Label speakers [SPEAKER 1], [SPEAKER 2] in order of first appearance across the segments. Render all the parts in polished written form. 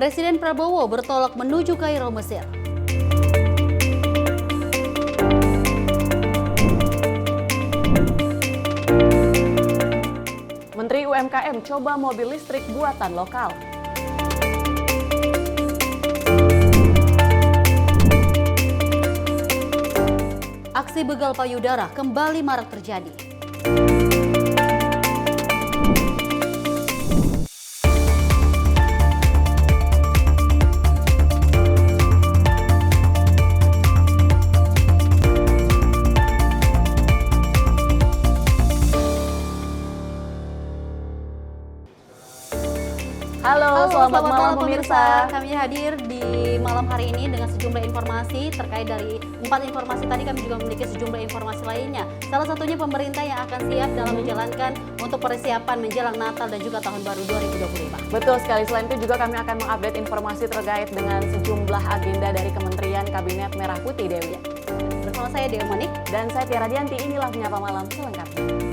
[SPEAKER 1] Presiden Prabowo bertolak menuju Kairo, Mesir.
[SPEAKER 2] Menteri UMKM coba mobil listrik buatan lokal.
[SPEAKER 1] Aksi begal payudara kembali marak terjadi.
[SPEAKER 2] Halo, selamat malam pemirsa.
[SPEAKER 1] Kami hadir di malam hari ini dengan sejumlah informasi. Terkait dari 4 informasi tadi, kami juga memiliki sejumlah informasi lainnya. Salah satunya pemerintah yang akan siap dalam menjalankan untuk persiapan menjelang Natal dan juga Tahun Baru 2025.
[SPEAKER 2] Betul sekali, selain itu juga kami akan mengupdate informasi terkait dengan sejumlah agenda dari Kementerian Kabinet Merah Putih, Dewi.
[SPEAKER 1] Bersama saya Dewi Manik.
[SPEAKER 2] Dan saya Tiara Dianti, inilah Menyapa Malam selengkapnya.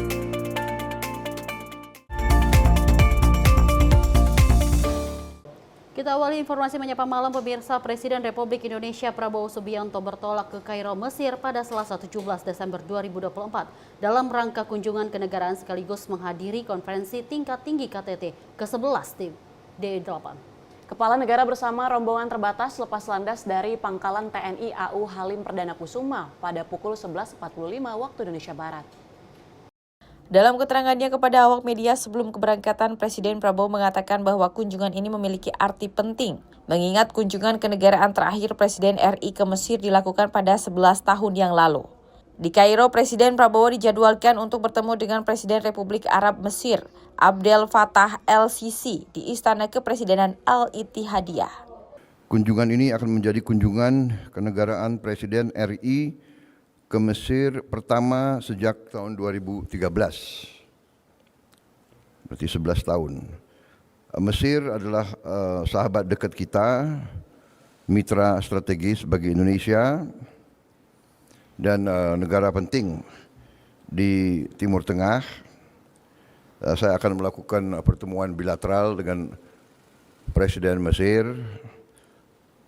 [SPEAKER 1] Kita awali informasi Menyapa Malam pemirsa. Presiden Republik Indonesia Prabowo Subianto bertolak ke Kairo, Mesir pada Selasa 17 Desember 2024 dalam rangka kunjungan kenegaraan sekaligus menghadiri konferensi tingkat tinggi KTT ke-11 D8.
[SPEAKER 2] Kepala negara bersama rombongan terbatas lepas landas dari Pangkalan TNI AU Halim Perdana Kusuma pada pukul 11.45 waktu Indonesia Barat.
[SPEAKER 3] Dalam keterangannya kepada awak media sebelum keberangkatan, Presiden Prabowo mengatakan bahwa kunjungan ini memiliki arti penting, mengingat kunjungan kenegaraan terakhir Presiden RI ke Mesir dilakukan pada 11 tahun yang lalu. Di Kairo, Presiden Prabowo dijadwalkan untuk bertemu dengan Presiden Republik Arab Mesir, Abdel Fattah el-Sisi, di Istana Kepresidenan Al-Ittihadiyah.
[SPEAKER 4] Kunjungan ini akan menjadi kunjungan kenegaraan Presiden RI ke Mesir pertama sejak tahun 2013, berarti 11 tahun. Mesir adalah sahabat dekat kita, mitra strategis bagi Indonesia, dan negara penting di Timur Tengah. Saya akan melakukan pertemuan bilateral dengan Presiden Mesir,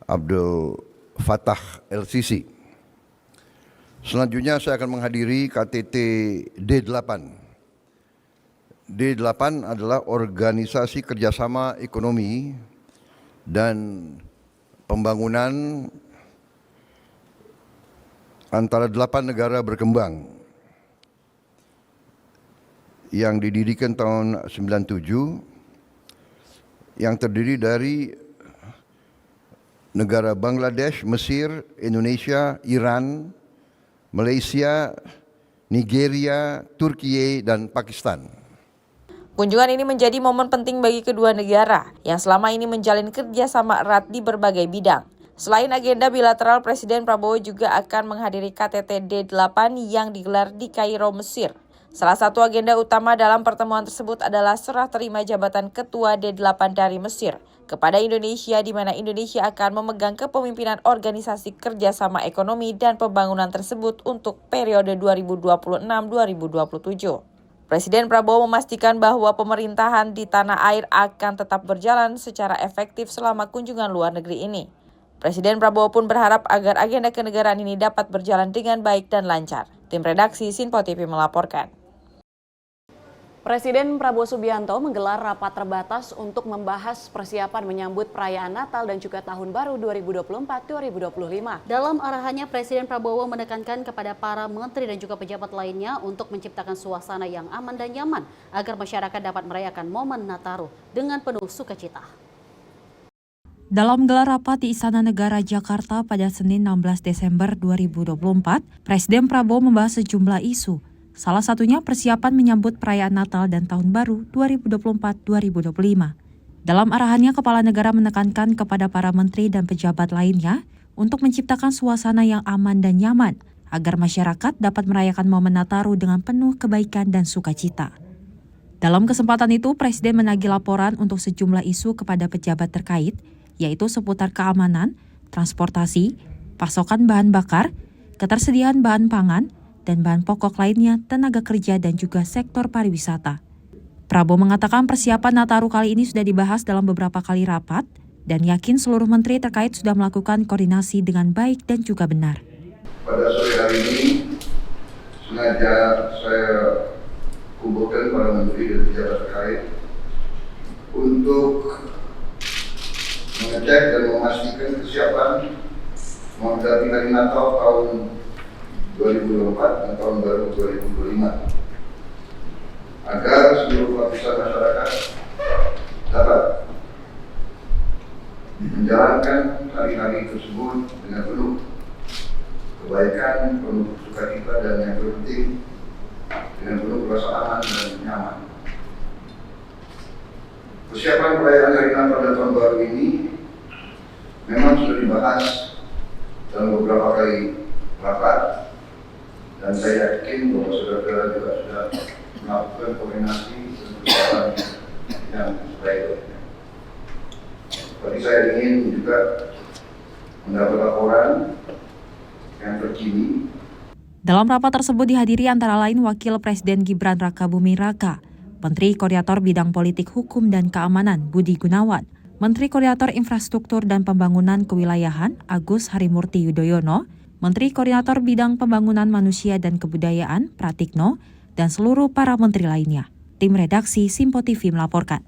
[SPEAKER 4] Abdel Fattah el-Sisi. Selanjutnya saya akan menghadiri KTT D8. D8 adalah organisasi kerjasama ekonomi dan pembangunan antara 8 negara berkembang yang didirikan tahun 97, yang terdiri dari negara Bangladesh, Mesir, Indonesia, Iran, Malaysia, Nigeria, Turki, dan Pakistan.
[SPEAKER 3] Kunjungan ini menjadi momen penting bagi kedua negara yang selama ini menjalin kerjasama erat di berbagai bidang. Selain agenda bilateral, Presiden Prabowo juga akan menghadiri KTT D8 yang digelar di Kairo, Mesir. Salah satu agenda utama dalam pertemuan tersebut adalah serah terima jabatan Ketua D8 dari Mesir kepada Indonesia, di mana Indonesia akan memegang kepemimpinan Organisasi Kerjasama Ekonomi dan Pembangunan tersebut untuk periode 2026-2027. Presiden Prabowo memastikan bahwa pemerintahan di tanah air akan tetap berjalan secara efektif selama kunjungan luar negeri ini. Presiden Prabowo pun berharap agar agenda kenegaraan ini dapat berjalan dengan baik dan lancar. Tim redaksi Sinpo TV melaporkan.
[SPEAKER 2] Presiden Prabowo Subianto menggelar rapat terbatas untuk membahas persiapan menyambut perayaan Natal dan juga Tahun Baru 2024-2025.
[SPEAKER 1] Dalam arahannya, Presiden Prabowo menekankan kepada para menteri dan juga pejabat lainnya untuk menciptakan suasana yang aman dan nyaman agar masyarakat dapat merayakan momen Nataru dengan penuh sukacita.
[SPEAKER 5] Dalam gelar rapat di Istana Negara Jakarta pada Senin 16 Desember 2024, Presiden Prabowo membahas sejumlah isu. Salah satunya persiapan menyambut perayaan Natal dan Tahun Baru 2024-2025. Dalam arahannya, Kepala Negara menekankan kepada para menteri dan pejabat lainnya untuk menciptakan suasana yang aman dan nyaman agar masyarakat dapat merayakan momen Nataru dengan penuh kebaikan dan sukacita. Dalam kesempatan itu, Presiden menagih laporan untuk sejumlah isu kepada pejabat terkait, yaitu seputar keamanan, transportasi, pasokan bahan bakar, ketersediaan bahan pangan, dan bahan pokok lainnya, tenaga kerja, dan juga sektor pariwisata. Prabowo mengatakan persiapan Nataru kali ini sudah dibahas dalam beberapa kali rapat dan yakin seluruh menteri terkait sudah melakukan koordinasi dengan baik dan juga benar.
[SPEAKER 4] Pada sore hari ini, sengaja saya kumpulkan para menteri dan pejabat terkait untuk mengecek dan memastikan kesiapan menghadapi hari Natal tahun 2024 dan tahun baru 2025 agar seluruh lapisan masyarakat dapat menjalankan hari-hari tersebut dengan penuh kebaikan, penuh sukacita, dan yang terpenting dengan penuh rasa aman dan nyaman. Persiapan perayaan hari Natal dan tahun baru ini memang sudah dibahas dalam beberapa kali rapat, dan saya yakin bahwa saudara-saudara juga sudah melakukan koordinasi dan persiapan yang sebaik-baiknya. Tapi saya ingin juga mendapat laporan yang terkini.
[SPEAKER 5] Dalam rapat tersebut dihadiri antara lain Wakil Presiden Gibran Rakabuming Raka, Menteri Koordinator Bidang Politik Hukum dan Keamanan Budi Gunawan, Menteri Koordinator Infrastruktur dan Pembangunan Kewilayahan Agus Harimurti Yudhoyono, Menteri Koordinator Bidang Pembangunan Manusia dan Kebudayaan Pratikno, dan seluruh para menteri lainnya. Tim redaksi Simpo TV melaporkan.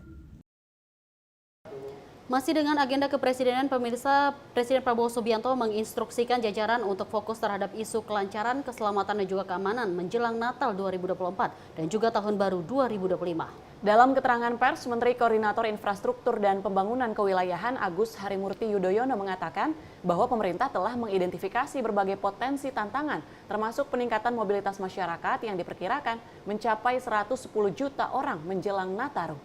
[SPEAKER 1] Masih dengan agenda kepresidenan, pemirsa, Presiden Prabowo Subianto menginstruksikan jajaran untuk fokus terhadap isu kelancaran, keselamatan dan juga keamanan menjelang Natal 2024 dan juga Tahun Baru 2025.
[SPEAKER 2] Dalam keterangan pers, Menteri Koordinator Infrastruktur dan Pembangunan Kewilayahan Agus Harimurti Yudhoyono mengatakan bahwa pemerintah telah mengidentifikasi berbagai potensi tantangan, termasuk peningkatan mobilitas masyarakat yang diperkirakan mencapai 110 juta orang menjelang Nataru.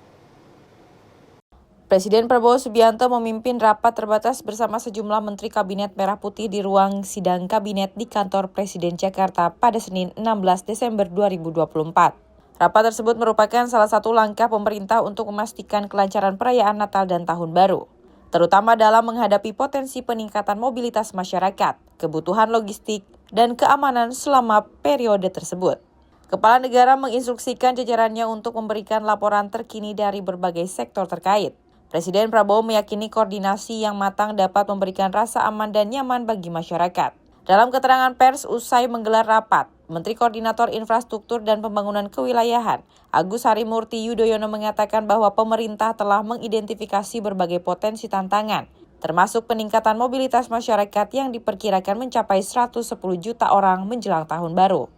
[SPEAKER 3] Presiden Prabowo Subianto memimpin rapat terbatas bersama sejumlah Menteri Kabinet Merah Putih di ruang sidang Kabinet di Kantor Presiden Jakarta pada Senin 16 Desember 2024. Rapat tersebut merupakan salah satu langkah pemerintah untuk memastikan kelancaran perayaan Natal dan Tahun Baru, terutama dalam menghadapi potensi peningkatan mobilitas masyarakat, kebutuhan logistik, dan keamanan selama periode tersebut. Kepala negara menginstruksikan jajarannya untuk memberikan laporan terkini dari berbagai sektor terkait. Presiden Prabowo meyakini koordinasi yang matang dapat memberikan rasa aman dan nyaman bagi masyarakat. Dalam keterangan pers usai menggelar rapat, Menteri Koordinator Infrastruktur dan Pembangunan Kewilayahan, Agus Harimurti Yudhoyono mengatakan bahwa pemerintah telah mengidentifikasi berbagai potensi tantangan, termasuk peningkatan mobilitas masyarakat yang diperkirakan mencapai 110 juta orang menjelang Tahun Baru.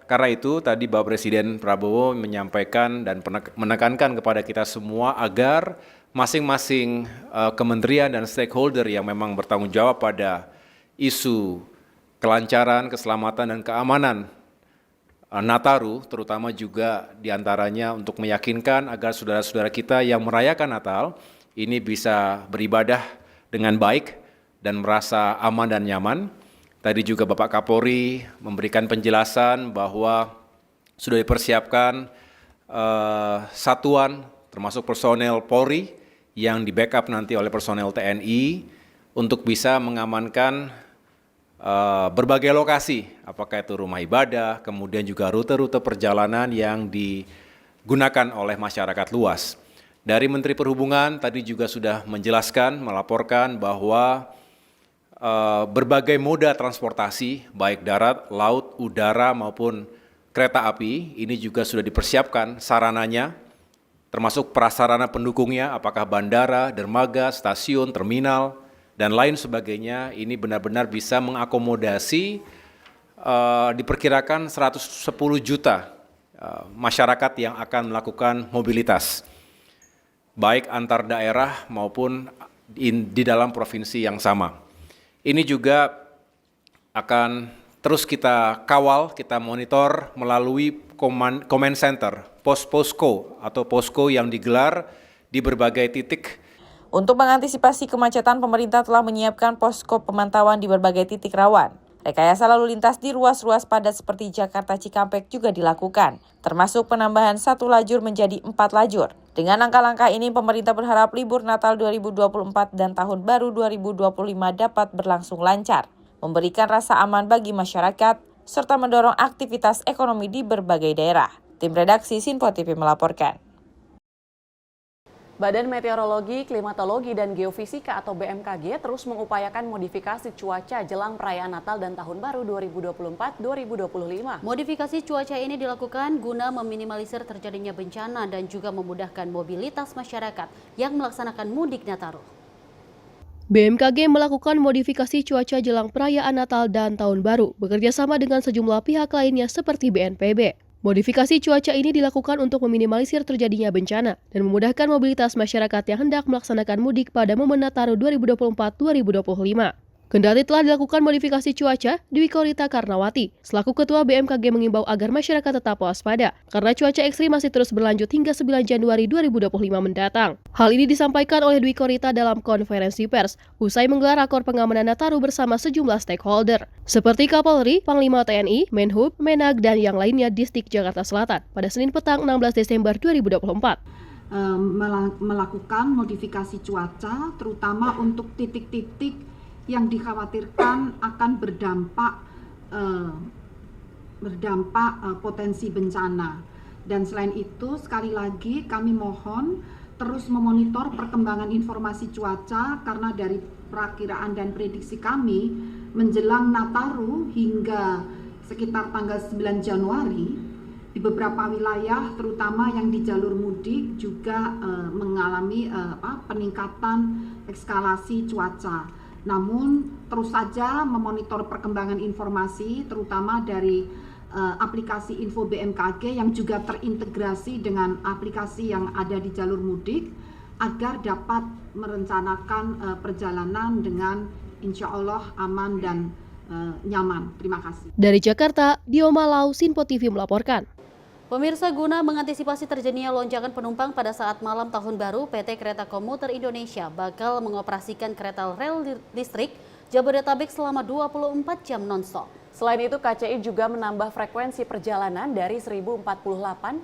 [SPEAKER 6] Karena itu tadi Bapak Presiden Prabowo menyampaikan dan menekankan kepada kita semua agar masing-masing kementerian dan stakeholder yang memang bertanggung jawab pada isu kelancaran, keselamatan, dan keamanan Nataru, terutama juga diantaranya untuk meyakinkan agar saudara-saudara kita yang merayakan Natal ini bisa beribadah dengan baik dan merasa aman dan nyaman. Tadi juga Bapak Kapolri memberikan penjelasan bahwa sudah dipersiapkan satuan termasuk personel Polri yang di-backup nanti oleh personel TNI untuk bisa mengamankan berbagai lokasi, apakah itu rumah ibadah, kemudian juga rute-rute perjalanan yang digunakan oleh masyarakat luas. Dari Menteri Perhubungan tadi juga sudah menjelaskan, melaporkan bahwa berbagai moda transportasi, baik darat, laut, udara maupun kereta api, ini juga sudah dipersiapkan sarananya, termasuk prasarana pendukungnya, apakah bandara, dermaga, stasiun, terminal, dan lain sebagainya. Ini benar-benar bisa mengakomodasi diperkirakan 110 juta masyarakat yang akan melakukan mobilitas, baik antar daerah maupun di dalam provinsi yang sama. Ini juga akan terus kita kawal, kita monitor melalui command center, posko atau posko yang digelar di berbagai titik.
[SPEAKER 3] Untuk mengantisipasi kemacetan, pemerintah telah menyiapkan posko pemantauan di berbagai titik rawan. Rekayasa lalu lintas di ruas-ruas padat seperti Jakarta Cikampek juga dilakukan, termasuk penambahan 1 lajur menjadi 4 lajur. Dengan langkah-langkah ini, pemerintah berharap libur Natal 2024 dan Tahun Baru 2025 dapat berlangsung lancar, memberikan rasa aman bagi masyarakat, serta mendorong aktivitas ekonomi di berbagai daerah. Tim redaksi Simpo TV melaporkan.
[SPEAKER 2] Badan Meteorologi, Klimatologi, dan Geofisika atau BMKG terus mengupayakan modifikasi cuaca jelang perayaan Natal dan Tahun Baru 2024-2025.
[SPEAKER 1] Modifikasi cuaca ini dilakukan guna meminimalisir terjadinya bencana dan juga memudahkan mobilitas masyarakat yang melaksanakan mudik Nataru.
[SPEAKER 7] BMKG melakukan modifikasi cuaca jelang perayaan Natal dan Tahun Baru, bekerja sama dengan sejumlah pihak lainnya seperti BNPB. Modifikasi cuaca ini dilakukan untuk meminimalisir terjadinya bencana dan memudahkan mobilitas masyarakat yang hendak melaksanakan mudik pada momen Nataru 2024-2025. Kendati telah dilakukan modifikasi cuaca, Dwi Korita Karnawati, selaku Ketua BMKG mengimbau agar masyarakat tetap waspada, karena cuaca ekstrim masih terus berlanjut hingga 9 Januari 2025 mendatang. Hal ini disampaikan oleh Dwi Korita dalam konferensi pers, usai menggelar rakor pengamanan Nataru bersama sejumlah stakeholder, seperti Kapolri, Panglima TNI, Menhub, Menag, dan yang lainnya di Distrik Jakarta Selatan, pada Senin petang 16 Desember 2024.
[SPEAKER 8] Melakukan modifikasi cuaca, terutama untuk titik-titik yang dikhawatirkan akan berdampak potensi bencana. Dan selain itu, sekali lagi kami mohon terus memonitor perkembangan informasi cuaca, karena dari perakiraan dan prediksi kami menjelang Nataru hingga sekitar tanggal 9 Januari di beberapa wilayah, terutama yang di jalur mudik, juga mengalami peningkatan eskalasi cuaca. Namun terus saja memonitor perkembangan informasi, terutama dari aplikasi info BMKG yang juga terintegrasi dengan aplikasi yang ada di jalur mudik, agar dapat merencanakan perjalanan dengan insya Allah aman dan nyaman. Terima kasih.
[SPEAKER 7] Dari Jakarta, Dio Malau, Sinpo TV melaporkan.
[SPEAKER 1] Pemirsa, guna mengantisipasi terjadinya lonjakan penumpang pada saat malam Tahun Baru, PT Kereta Komuter Indonesia bakal mengoperasikan kereta rel listrik Jabodetabek selama 24 jam non-stop.
[SPEAKER 2] Selain itu, KCI juga menambah frekuensi perjalanan dari 1048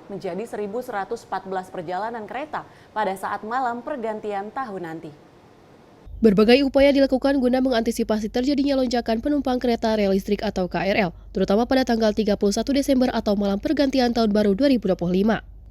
[SPEAKER 2] menjadi 1114 perjalanan kereta pada saat malam pergantian tahun nanti.
[SPEAKER 7] Berbagai upaya dilakukan guna mengantisipasi terjadinya lonjakan penumpang kereta rel listrik atau KRL, terutama pada tanggal 31 Desember atau malam pergantian Tahun Baru 2025.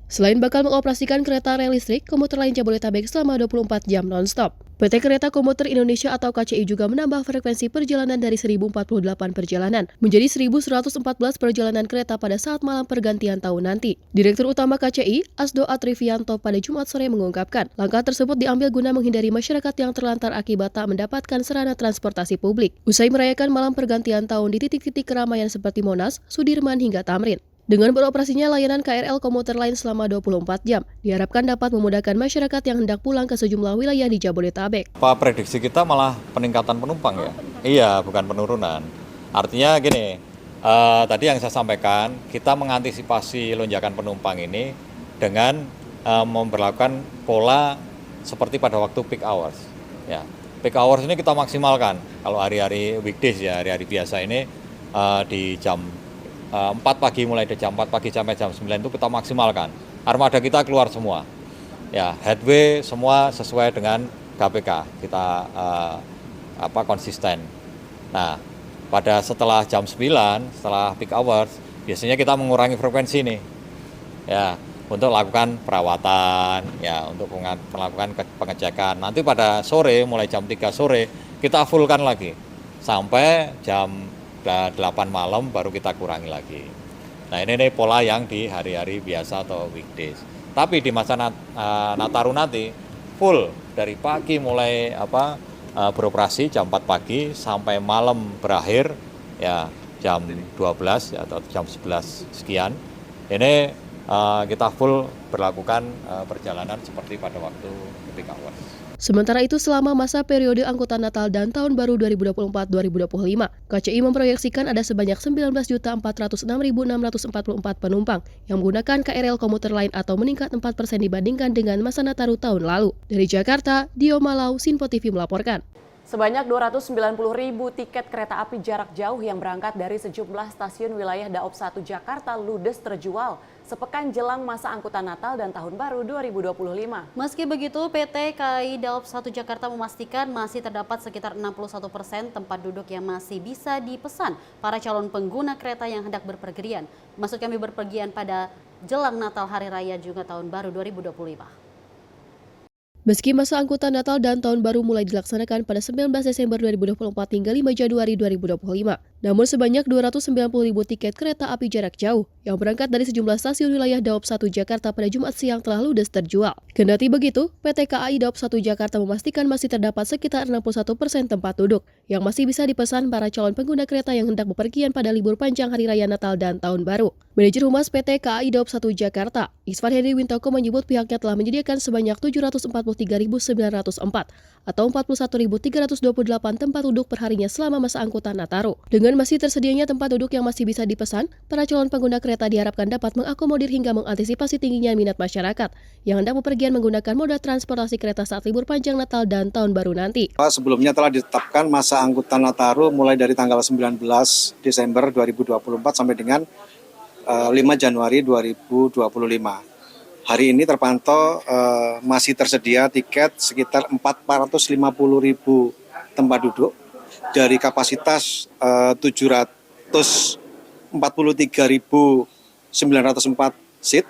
[SPEAKER 7] Selain bakal mengoperasikan kereta rel listrik, komuter lain Jabodetabek selama 24 jam non-stop. PT Kereta Komuter Indonesia atau KCI juga menambah frekuensi perjalanan dari 1048 perjalanan menjadi 1114 perjalanan kereta pada saat malam pergantian tahun nanti. Direktur Utama KCI, Asdo Atrivianto, pada Jumat sore mengungkapkan, langkah tersebut diambil guna menghindari masyarakat yang terlantar akibat tak mendapatkan sarana transportasi publik. Usai merayakan malam pergantian tahun di titik-titik keramaian seperti Monas, Sudirman, hingga Tamrin. Dengan beroperasinya layanan KRL komuter lain selama 24 jam, diharapkan dapat memudahkan masyarakat yang hendak pulang ke sejumlah wilayah di Jabodetabek.
[SPEAKER 9] Prediksi kita malah peningkatan penumpang ya? Iya, bukan penurunan. Artinya gini, tadi yang saya sampaikan, kita mengantisipasi lonjakan penumpang ini dengan memperlakukan pola seperti pada waktu peak hours. Ya, peak hours ini kita maksimalkan. Kalau hari-hari weekdays ya, hari-hari biasa ini di jam 4 pagi, mulai dari jam 4 pagi sampai jam 9 itu kita maksimalkan. Armada kita keluar semua. Ya, headway semua sesuai dengan KPK. Kita konsisten. Nah, setelah jam 9, setelah peak hours, biasanya kita mengurangi frekuensi nih. Ya, untuk lakukan perawatan, ya, untuk melakukan pengecekan. Nanti pada sore, mulai jam 3 sore, kita fullkan lagi. Sampai jam 8 malam baru kita kurangi lagi. Nah, ini pola yang di hari-hari biasa atau weekdays. Tapi di masa Nataru nanti full dari pagi mulai beroperasi jam 4 pagi sampai malam berakhir ya jam 12 atau jam 11 sekian. Ini kita full berlakukan perjalanan seperti pada waktu peak hours.
[SPEAKER 7] Sementara itu, selama masa periode angkutan Natal dan Tahun Baru 2024-2025, KCI memproyeksikan ada sebanyak 19.406.644 penumpang yang menggunakan KRL komuter lain atau meningkat 4% dibandingkan dengan masa Nataru tahun lalu. Dari Jakarta, Dio Malau, Sinpo TV melaporkan.
[SPEAKER 2] Sebanyak 290.000 tiket kereta api jarak jauh yang berangkat dari sejumlah stasiun wilayah Daop 1 Jakarta ludes terjual sepekan jelang masa angkutan Natal dan Tahun Baru 2025.
[SPEAKER 1] Meski begitu, PT KAI Daop 1 Jakarta memastikan masih terdapat sekitar 61% tempat duduk yang masih bisa dipesan para calon pengguna kereta yang hendak berpergian. Maksud kami berpergian pada jelang Natal, Hari Raya juga Tahun Baru 2025.
[SPEAKER 7] Meski masa angkutan Natal dan Tahun Baru mulai dilaksanakan pada 19 Desember 2024 hingga 5 Januari 2025, namun sebanyak 290.000 tiket kereta api jarak jauh yang berangkat dari sejumlah stasiun wilayah Daop 1 Jakarta pada Jumat siang telah ludes terjual. Kendati begitu, PT KAI Daop 1 Jakarta memastikan masih terdapat sekitar 61% tempat duduk yang masih bisa dipesan para calon pengguna kereta yang hendak bepergian pada libur panjang Hari Raya Natal dan Tahun Baru. Manajer Humas PT KAI Daop 1 Jakarta, Isvan Hedi Wintoko menyebut pihaknya telah menyediakan sebanyak 743.904 atau 41.328 tempat duduk perharinya selama masa angkutan Nataru. Dengan masih tersedianya tempat duduk yang masih bisa dipesan, para calon pengguna kereta diharapkan dapat mengakomodir hingga mengantisipasi tingginya minat masyarakat yang hendak bepergian menggunakan moda transportasi kereta saat libur panjang Natal dan Tahun Baru nanti.
[SPEAKER 10] Sebelumnya telah ditetapkan masa angkutan Nataru mulai dari tanggal 19 Desember 2024 sampai dengan 5 Januari 2025. Hari ini terpantau masih tersedia tiket sekitar 450.000 tempat duduk dari kapasitas 743.904 seat.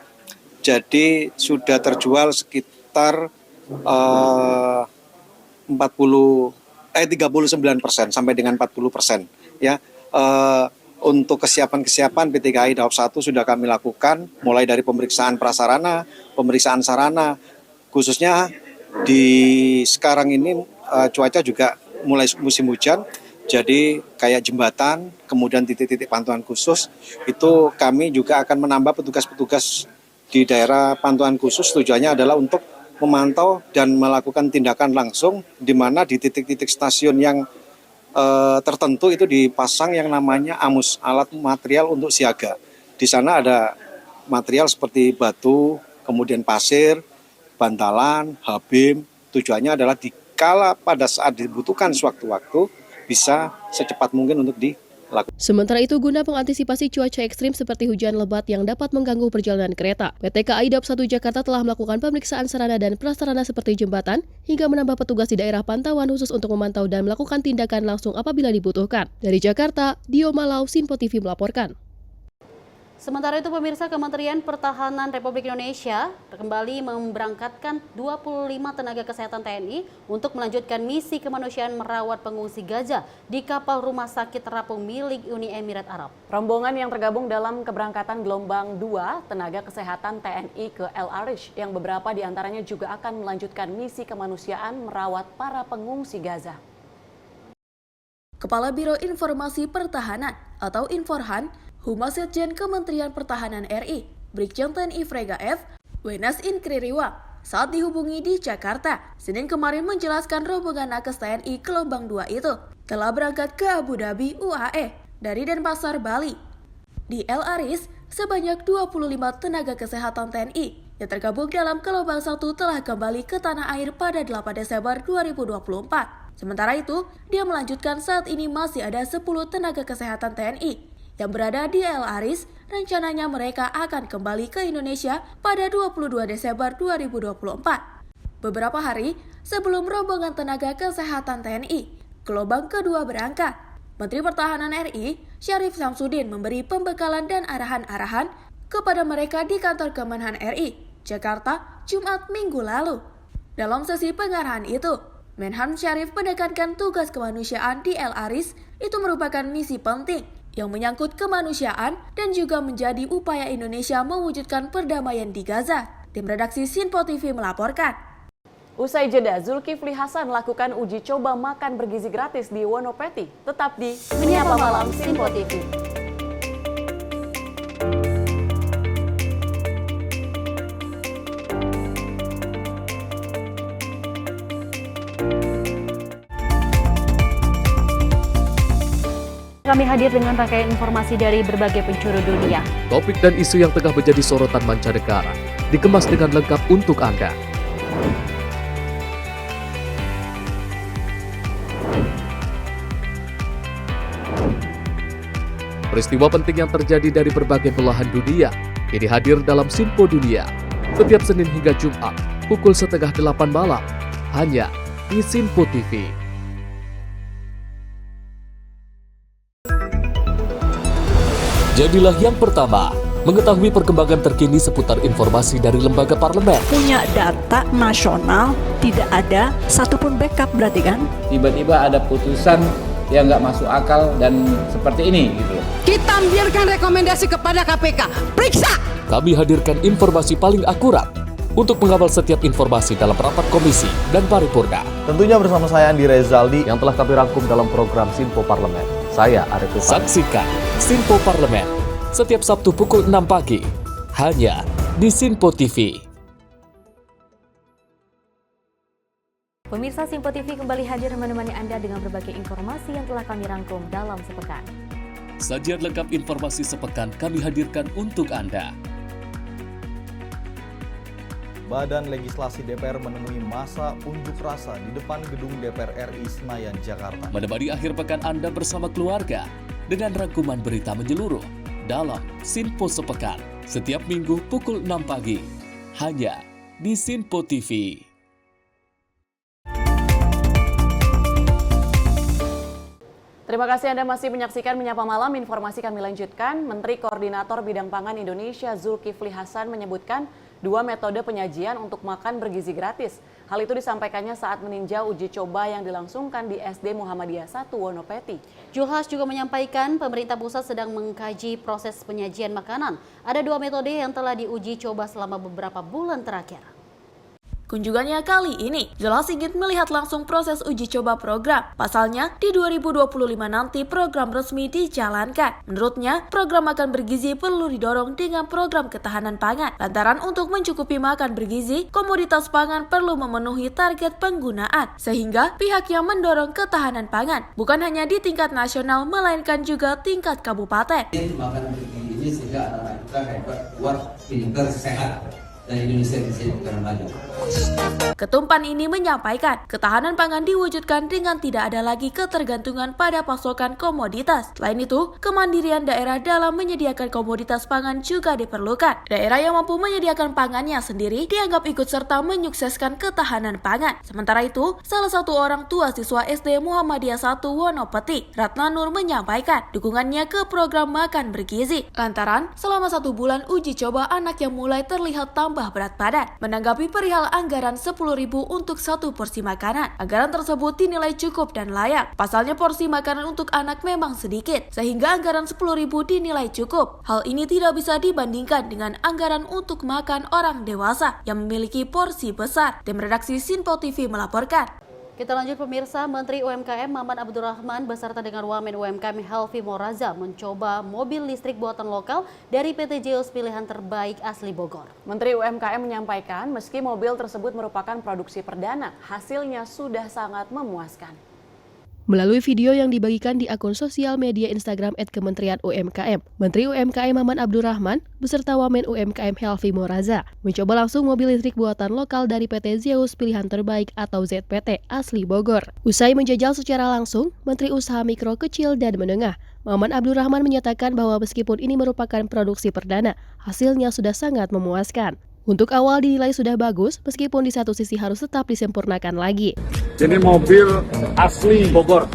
[SPEAKER 10] Jadi sudah terjual sekitar 39% sampai dengan 40%. Ya. Untuk kesiapan PT KAI Daop 1 sudah kami lakukan mulai dari pemeriksaan prasarana, pemeriksaan sarana, khususnya di sekarang ini cuaca juga mulai musim hujan, jadi kayak jembatan, kemudian titik-titik pantauan khusus, itu kami juga akan menambah petugas-petugas di daerah pantauan khusus. Tujuannya adalah untuk memantau dan melakukan tindakan langsung di mana di titik-titik stasiun yang tertentu itu dipasang yang namanya AMUS, alat material untuk siaga. Di sana ada material seperti batu, kemudian pasir, bantalan, habim. Tujuannya adalah dikala pada saat dibutuhkan sewaktu-waktu bisa secepat mungkin untuk dilakukan.
[SPEAKER 7] Sementara itu, guna mengantisipasi cuaca ekstrim seperti hujan lebat yang dapat mengganggu perjalanan kereta, PT KAI Daop 1 Jakarta telah melakukan pemeriksaan sarana dan prasarana seperti jembatan, hingga menambah petugas di daerah pantauan khusus untuk memantau dan melakukan tindakan langsung apabila dibutuhkan. Dari Jakarta, Dio Malau, Sinpo TV melaporkan.
[SPEAKER 1] Sementara itu, pemirsa, Kementerian Pertahanan Republik Indonesia kembali memberangkatkan 25 tenaga kesehatan TNI untuk melanjutkan misi kemanusiaan merawat pengungsi Gaza di kapal rumah sakit terapung milik Uni Emirat Arab.
[SPEAKER 2] Rombongan yang tergabung dalam keberangkatan gelombang 2 tenaga kesehatan TNI ke El Arish yang beberapa diantaranya juga akan melanjutkan misi kemanusiaan merawat para pengungsi Gaza.
[SPEAKER 11] Kepala Biro Informasi Pertahanan atau Inforhan, Humas Sekjen Kementerian Pertahanan RI, Brigjen TNI Frega F, Wenas Inkririwang, saat dihubungi di Jakarta, Senin kemarin menjelaskan rombongan nakes TNI gelombang 2 itu telah berangkat ke Abu Dhabi UAE dari Denpasar, Bali. Di El Arish, sebanyak 25 tenaga kesehatan TNI yang tergabung dalam gelombang 1 telah kembali ke tanah air pada 8 Desember 2024. Sementara itu, dia melanjutkan saat ini masih ada 10 tenaga kesehatan TNI yang berada di El Arish. Rencananya mereka akan kembali ke Indonesia pada 22 Desember 2024. Beberapa hari sebelum rombongan tenaga kesehatan TNI gelombang kedua berangkat, Menteri Pertahanan RI, Syarif Samsudin memberi pembekalan dan arahan-arahan kepada mereka di kantor Kemenhan RI, Jakarta, Jumat minggu lalu. Dalam sesi pengarahan itu, Menhan Syarif menekankan tugas kemanusiaan di El Arish itu merupakan misi penting yang menyangkut kemanusiaan dan juga menjadi upaya Indonesia mewujudkan perdamaian di Gaza. Tim redaksi Sinpo TV melaporkan.
[SPEAKER 2] Usai jeda, Zulkifli Hasan lakukan uji coba makan bergizi gratis di Wonopeti. Tetap di Menyapa Malam Sinpo TV.
[SPEAKER 1] Kami hadir dengan rangkaian informasi dari berbagai penjuru dunia.
[SPEAKER 12] Topik dan isu yang tengah menjadi sorotan mancanegara dikemas dengan lengkap untuk Anda. Peristiwa penting yang terjadi dari berbagai belahan dunia ini hadir dalam Sinpo Dunia setiap Senin hingga Jumat pukul 7:30 malam hanya di Sinpo TV. Jadilah yang pertama Mengetahui perkembangan terkini seputar informasi dari lembaga parlemen.
[SPEAKER 13] Punya data nasional, tidak ada satupun backup berarti kan?
[SPEAKER 14] Tiba-tiba ada putusan yang nggak masuk akal dan seperti ini gitu.
[SPEAKER 15] Kita biarkan rekomendasi kepada KPK, periksa!
[SPEAKER 12] Kami hadirkan informasi paling akurat untuk mengawal setiap informasi dalam rapat komisi dan paripurna.
[SPEAKER 16] Tentunya bersama saya Andi Rezaldi
[SPEAKER 12] yang telah kami rangkum dalam program Sinpo Parlemen. Saya Arif Rifan. Saksikan Sinpo Parlemen setiap Sabtu pukul 6 pagi hanya di Sinpo TV.
[SPEAKER 17] Pemirsa, Sinpo TV kembali hadir menemani Anda dengan berbagai informasi yang telah kami rangkum dalam sepekan.
[SPEAKER 12] Sajian lengkap informasi sepekan kami hadirkan untuk Anda.
[SPEAKER 16] Badan Legislasi DPR menemui masa unjuk rasa di depan gedung DPR RI Senayan, Jakarta.
[SPEAKER 12] Menemani akhir pekan Anda bersama keluarga dengan rangkuman berita menyeluruh dalam Sinpo Sepekan setiap minggu pukul 6 pagi hanya di Sinpo TV.
[SPEAKER 2] Terima kasih Anda masih menyaksikan Menyapa Malam. Informasi kami lanjutkan. Menteri Koordinator Bidang Pangan Indonesia Zulkifli Hasan menyebutkan 2 metode penyajian untuk makan bergizi gratis. Hal itu disampaikannya saat meninjau uji coba yang dilangsungkan di SD Muhammadiyah 1 Wonopeti.
[SPEAKER 1] Zulhas juga menyampaikan pemerintah pusat sedang mengkaji proses penyajian makanan. Ada 2 metode yang telah diuji coba selama beberapa bulan terakhir.
[SPEAKER 11] Kunjungannya kali ini, Zulhas ingin melihat langsung proses uji coba program. Pasalnya, di 2025 nanti program resmi dijalankan. Menurutnya, program makan bergizi perlu didorong dengan program ketahanan pangan. Lantaran untuk mencukupi makan bergizi, komoditas pangan perlu memenuhi target penggunaan. Sehingga pihaknya mendorong ketahanan pangan, bukan hanya di tingkat nasional, melainkan juga tingkat kabupaten.
[SPEAKER 18] Makan bergizi ini sehingga anak-anak kita hebat, kuat, pintar, sehat. Dan Indonesia bisa bukan maju.
[SPEAKER 11] Ketumpan ini menyampaikan, ketahanan pangan diwujudkan dengan tidak ada lagi ketergantungan pada pasokan komoditas. Selain itu, kemandirian daerah dalam menyediakan komoditas pangan juga diperlukan. Daerah yang mampu menyediakan pangannya sendiri dianggap ikut serta menyukseskan ketahanan pangan. Sementara itu, salah satu orang tua siswa SD Muhammadiyah 1 Wonopeti, Ratna Nur, menyampaikan dukungannya ke program makan bergizi. Lantaran, selama 1 bulan uji coba anak yang mulai terlihat tambah berat badan. Menanggapi perihal anggaran 10.000 untuk 1 porsi makanan, anggaran tersebut dinilai cukup dan layak. Pasalnya porsi makanan untuk anak memang sedikit, sehingga anggaran 10.000 dinilai cukup. Hal ini tidak bisa dibandingkan dengan anggaran untuk makan orang dewasa yang memiliki porsi besar. Tim redaksi Sinpo TV melaporkan.
[SPEAKER 1] Kita lanjut pemirsa, Menteri UMKM Maman Abdurrahman beserta dengan Wamen UMKM Helvi Moraza mencoba mobil listrik buatan lokal dari PT Zeus pilihan terbaik asli Bogor.
[SPEAKER 2] Menteri UMKM menyampaikan meski mobil tersebut merupakan produksi perdana, hasilnya sudah sangat memuaskan.
[SPEAKER 7] Melalui video yang dibagikan di akun sosial media Instagram @Kementerian UMKM, Menteri UMKM Maman Abdurrahman beserta Wamen UMKM Helvi Moraza mencoba langsung mobil listrik buatan lokal dari PT Zeus pilihan terbaik atau ZPT asli Bogor. Usai menjajal secara langsung, Menteri Usaha Mikro, Kecil, dan Menengah, Maman Abdurrahman menyatakan bahwa meskipun ini merupakan produksi perdana, hasilnya sudah sangat memuaskan. Untuk awal dinilai sudah bagus, meskipun di satu sisi harus tetap disempurnakan lagi.
[SPEAKER 19] Jadi mobil asli Bogor.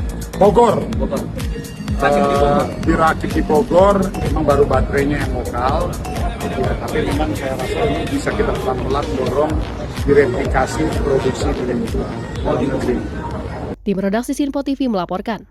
[SPEAKER 19] Dirakit di Bogor, memang baru baterainya yang lokal. Ya, tapi memang saya rasa ini bisa kita pelan-pelan dorong direplikasi produksi di negeri.
[SPEAKER 7] Tim redaksi Sinpo TV melaporkan.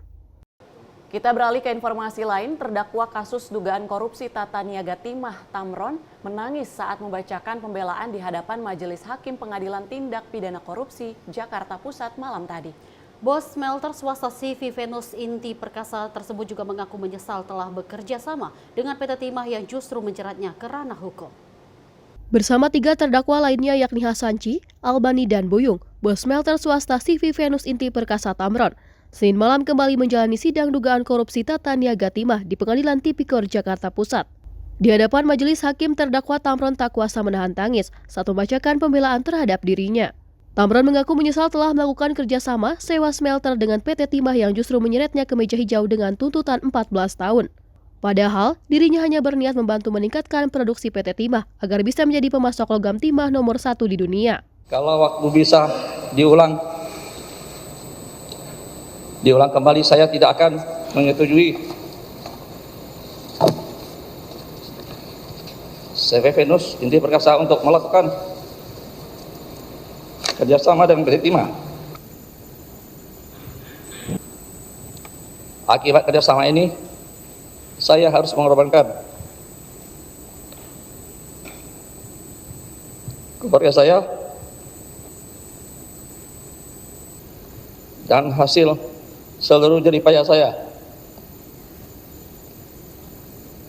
[SPEAKER 2] Kita beralih ke informasi lain, terdakwa kasus dugaan korupsi Tata Niaga Timah Tamron menangis saat membacakan pembelaan di hadapan Majelis Hakim Pengadilan Tindak Pidana Korupsi Jakarta Pusat malam tadi.
[SPEAKER 1] Bos smelter swasta CV Venus Inti Perkasa tersebut juga mengaku menyesal telah bekerja sama dengan PT Timah yang justru menjeratnya ke ranah hukum.
[SPEAKER 7] Bersama 3 terdakwa lainnya yakni Hasanci, Albani, dan Buyung, bos smelter swasta CV Venus Inti Perkasa Tamron, Senin malam kembali menjalani sidang dugaan korupsi Tata Niaga Timah di Pengadilan Tipikor Jakarta Pusat. Di hadapan majelis hakim, terdakwa Tamron tak kuasa menahan tangis saat membacakan pembelaan terhadap dirinya. Tamron mengaku menyesal telah melakukan kerjasama sewa smelter dengan PT Timah yang justru menyeretnya ke meja hijau dengan tuntutan 14 tahun. Padahal, dirinya hanya berniat membantu meningkatkan produksi PT Timah agar bisa menjadi pemasok logam timah nomor 1 di dunia.
[SPEAKER 18] Kalau waktu bisa diulang kembali, saya tidak akan menyetujui
[SPEAKER 20] CV Venus Inti Perkasa untuk melakukan kerjasama dengan PT Timah. Akibat kerjasama ini, saya harus mengorbankan keluarga saya dan hasil seluruh jerih payah saya.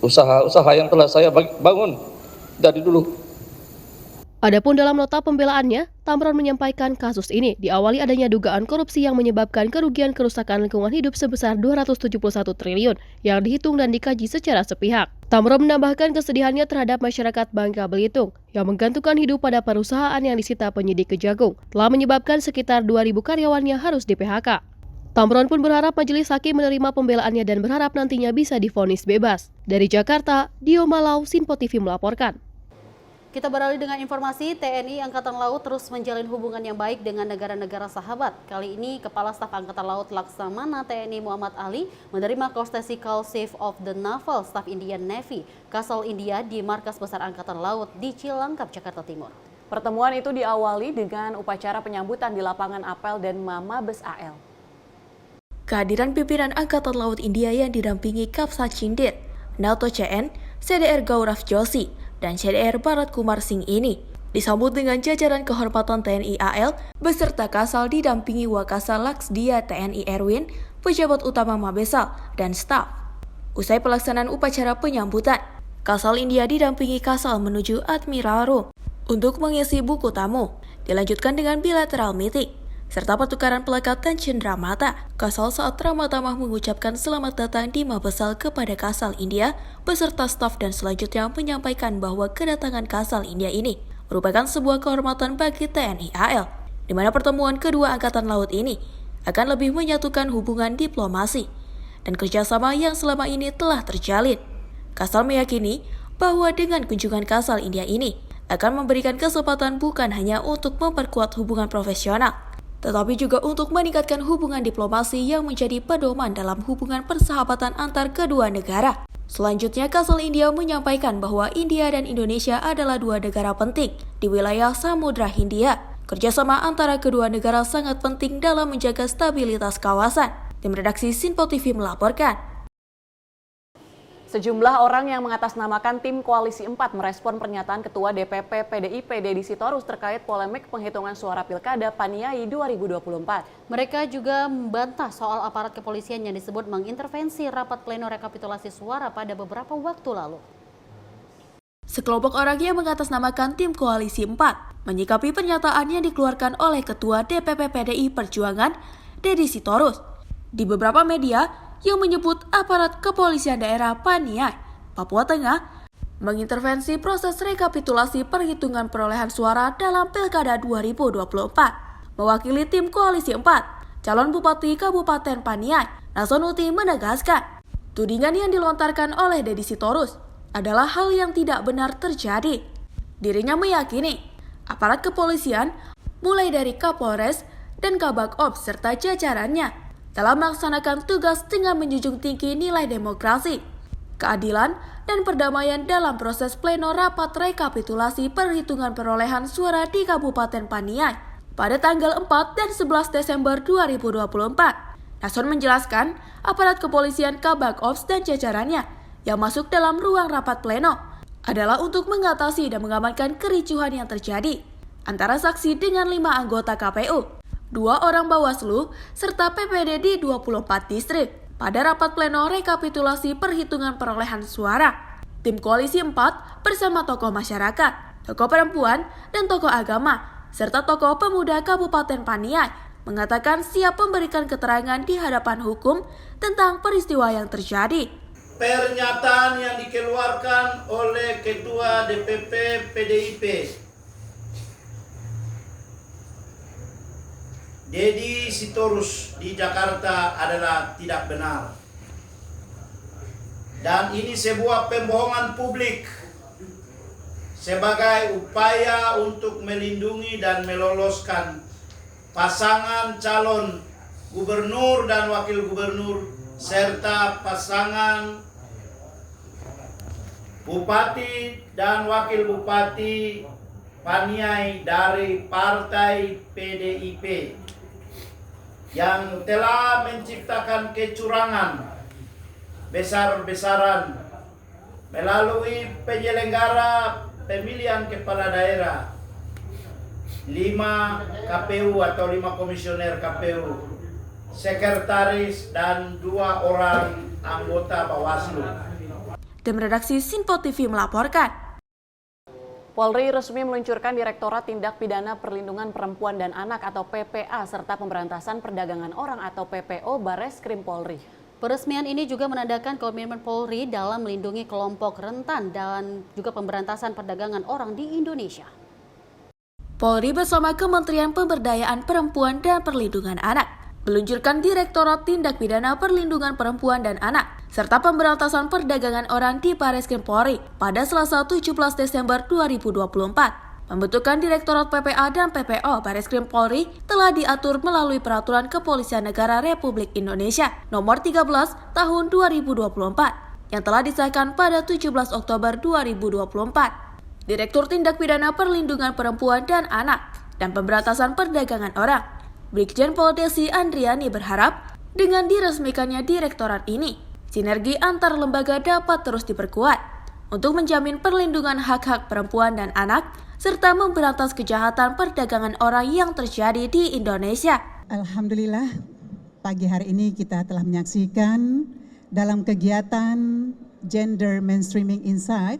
[SPEAKER 20] Usaha-usaha yang telah saya bangun dari dulu.
[SPEAKER 7] Adapun dalam nota pembelaannya, Tamron menyampaikan kasus ini diawali adanya dugaan korupsi yang menyebabkan kerugian kerusakan lingkungan hidup sebesar 271 triliun yang dihitung dan dikaji secara sepihak. Tamron menambahkan kesedihannya terhadap masyarakat Bangka Belitung yang menggantungkan hidup pada perusahaan yang disita penyidik Kejagung telah menyebabkan sekitar 2.000 karyawannya harus di-PHK. Tamron pun berharap majelis hakim menerima pembelaannya dan berharap nantinya bisa divonis bebas. Dari Jakarta, Dio Malau, Sinpo TV melaporkan.
[SPEAKER 1] Kita beralih dengan informasi, TNI Angkatan Laut terus menjalin hubungan yang baik dengan negara-negara sahabat. Kali ini, Kepala Staf Angkatan Laut Laksamana TNI Muhammad Ali menerima Kostesi Call Chief of the Naval Staff Indian Navy, Kasal India di Markas Besar Angkatan Laut di Cilangkap, Jakarta Timur.
[SPEAKER 2] Pertemuan itu diawali dengan upacara penyambutan di lapangan apel dan Mabes AL.
[SPEAKER 11] Kehadiran pimpinan Angkatan Laut India yang didampingi Kapsa Chindir, NATO CN, CDR Gaurav Joshi, dan CDR Bharat Kumar Singh ini disambut dengan jajaran kehormatan TNI AL beserta Kasal didampingi Wakasal Laksdia TNI Erwin, pejabat utama Mabesal, dan staf. Usai pelaksanaan upacara penyambutan, Kasal India didampingi Kasal menuju Admiral Room untuk mengisi buku tamu. Dilanjutkan dengan bilateral meeting serta pertukaran pelekat dan cenderamata. Kasal saat ramah tamah mengucapkan selamat datang di Mabesal kepada Kasal India beserta staf dan selanjutnya menyampaikan bahwa kedatangan Kasal India ini merupakan sebuah kehormatan bagi TNI AL, di mana pertemuan kedua angkatan laut ini akan lebih menyatukan hubungan diplomasi dan kerjasama yang selama ini telah terjalin. Kasal meyakini bahwa dengan kunjungan Kasal India ini akan memberikan kesempatan bukan hanya untuk memperkuat hubungan profesional, tetapi juga untuk meningkatkan hubungan diplomasi yang menjadi pedoman dalam hubungan persahabatan antar kedua negara. Selanjutnya, Kasal India menyampaikan bahwa India dan Indonesia adalah dua negara penting di wilayah Samudra Hindia. Kerjasama antara kedua negara sangat penting dalam menjaga stabilitas kawasan. Tim redaksi Sinpo TV melaporkan.
[SPEAKER 2] Sejumlah orang yang mengatasnamakan tim Koalisi 4 merespon pernyataan Ketua DPP PDIP Deddy Sitorus terkait polemik penghitungan suara Pilkada Paniai 2024.
[SPEAKER 1] Mereka juga membantah soal aparat kepolisian yang disebut mengintervensi rapat pleno rekapitulasi suara pada beberapa waktu lalu.
[SPEAKER 11] Sekelompok orang yang mengatasnamakan tim Koalisi 4 menyikapi pernyataan yang dikeluarkan oleh Ketua DPP PDI Perjuangan Deddy Sitorus di beberapa media yang menyebut aparat kepolisian daerah Paniai, Papua Tengah, mengintervensi proses rekapitulasi perhitungan perolehan suara dalam Pilkada 2024. Mewakili tim Koalisi 4, calon Bupati Kabupaten Paniai, Nasonuti menegaskan, tudingan yang dilontarkan oleh Deddy Sitorus adalah hal yang tidak benar terjadi. Dirinya meyakini, aparat kepolisian, mulai dari Kapolres dan Kabak Ops serta jajarannya, dalam melaksanakan tugas dengan menjunjung tinggi nilai demokrasi, keadilan, dan perdamaian dalam proses pleno rapat rekapitulasi perhitungan perolehan suara di Kabupaten Paniai pada tanggal 4 dan 11 Desember 2024. Nason menjelaskan, aparat kepolisian Kabak Ops dan jajarannya yang masuk dalam ruang rapat pleno adalah untuk mengatasi dan mengamankan kericuhan yang terjadi antara saksi dengan 5 anggota KPU, 2 orang Bawaslu, serta PPD di 24 distrik pada rapat pleno rekapitulasi perhitungan perolehan suara. Tim Koalisi 4 bersama tokoh masyarakat, tokoh perempuan, dan tokoh agama, serta tokoh pemuda Kabupaten Paniai mengatakan siap memberikan keterangan di hadapan hukum tentang peristiwa yang terjadi.
[SPEAKER 21] Pernyataan yang dikeluarkan oleh Ketua DPP PDIP Deddy Sitorus di Jakarta adalah tidak benar. Dan ini sebuah pembohongan publik sebagai upaya untuk melindungi dan meloloskan pasangan calon gubernur dan wakil gubernur serta pasangan Bupati dan Wakil Bupati Paniai dari Partai PDIP yang telah menciptakan kecurangan besar-besaran melalui penyelenggara pemilihan kepala daerah, 5 KPU atau 5 komisioner KPU, sekretaris dan 2 orang anggota Bawaslu.
[SPEAKER 11] Tim redaksi Sinpo TV melaporkan.
[SPEAKER 2] Polri resmi meluncurkan Direktorat Tindak Pidana Perlindungan Perempuan dan Anak atau PPA serta Pemberantasan Perdagangan Orang atau PPO Bareskrim Polri.
[SPEAKER 1] Peresmian ini juga menandakan komitmen Polri dalam melindungi kelompok rentan dan juga pemberantasan perdagangan orang di Indonesia.
[SPEAKER 11] Polri bersama Kementerian Pemberdayaan Perempuan dan Perlindungan Anak meluncurkan Direktorat Tindak Pidana Perlindungan Perempuan dan Anak serta Pemberantasan Perdagangan Orang di Bareskrim Polri pada Selasa 17 Desember 2024. Pembentukan Direktorat PPA dan PPO Bareskrim Polri telah diatur melalui Peraturan Kepolisian Negara Republik Indonesia Nomor 13 Tahun 2024 yang telah disahkan pada 17 Oktober 2024. Direktur Tindak Pidana Perlindungan Perempuan dan Anak dan Pemberantasan Perdagangan Orang, Brigjen Pol Desi Andriani berharap dengan diresmikannya direktorat ini, sinergi antar lembaga dapat terus diperkuat untuk menjamin perlindungan hak-hak perempuan dan anak serta memberantas kejahatan perdagangan orang yang terjadi di Indonesia.
[SPEAKER 4] Alhamdulillah, pagi hari ini kita telah menyaksikan dalam kegiatan Gender Mainstreaming Insight,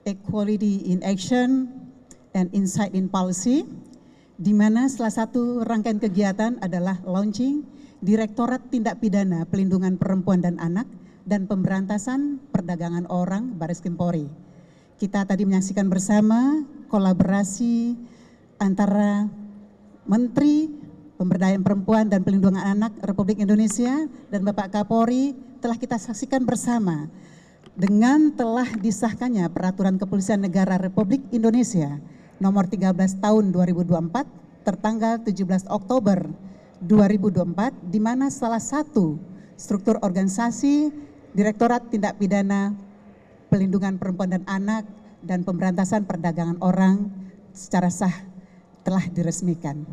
[SPEAKER 4] Equality in Action, and Insight in Policy, di mana salah satu rangkaian kegiatan adalah launching Direktorat Tindak Pidana Pelindungan Perempuan dan Anak dan Pemberantasan Perdagangan Orang Bareskrim Polri. Kita tadi menyaksikan bersama kolaborasi antara Menteri Pemberdayaan Perempuan dan Pelindungan Anak Republik Indonesia dan Bapak Kapolri telah kita saksikan bersama dengan telah disahkannya Peraturan Kepolisian Negara Republik Indonesia Nomor 13 Tahun 2024 tertanggal 17 Oktober 2024, di mana salah satu struktur organisasi Direktorat Tindak Pidana Pelindungan Perempuan dan Anak dan Pemberantasan Perdagangan Orang secara sah telah diresmikan.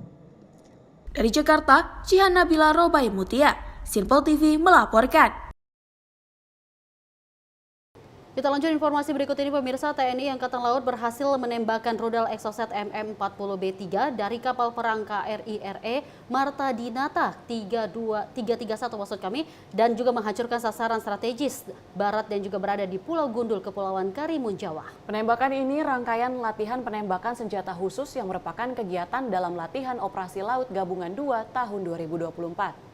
[SPEAKER 11] Dari Jakarta, Cihan Nabila Robai Mutia, Sinpo TV melaporkan.
[SPEAKER 1] Kita lanjut informasi berikut ini, pemirsa. TNI Angkatan Laut berhasil menembakkan rudal Exocet MM-40B3 dari kapal perang KRI RE Marta Dinata 331 maksud kami, dan juga menghancurkan sasaran strategis barat dan juga berada di Pulau Gundul, Kepulauan Karimun Jawa.
[SPEAKER 2] Penembakan ini rangkaian latihan penembakan senjata khusus yang merupakan kegiatan dalam latihan Operasi Laut Gabungan 2 tahun 2024.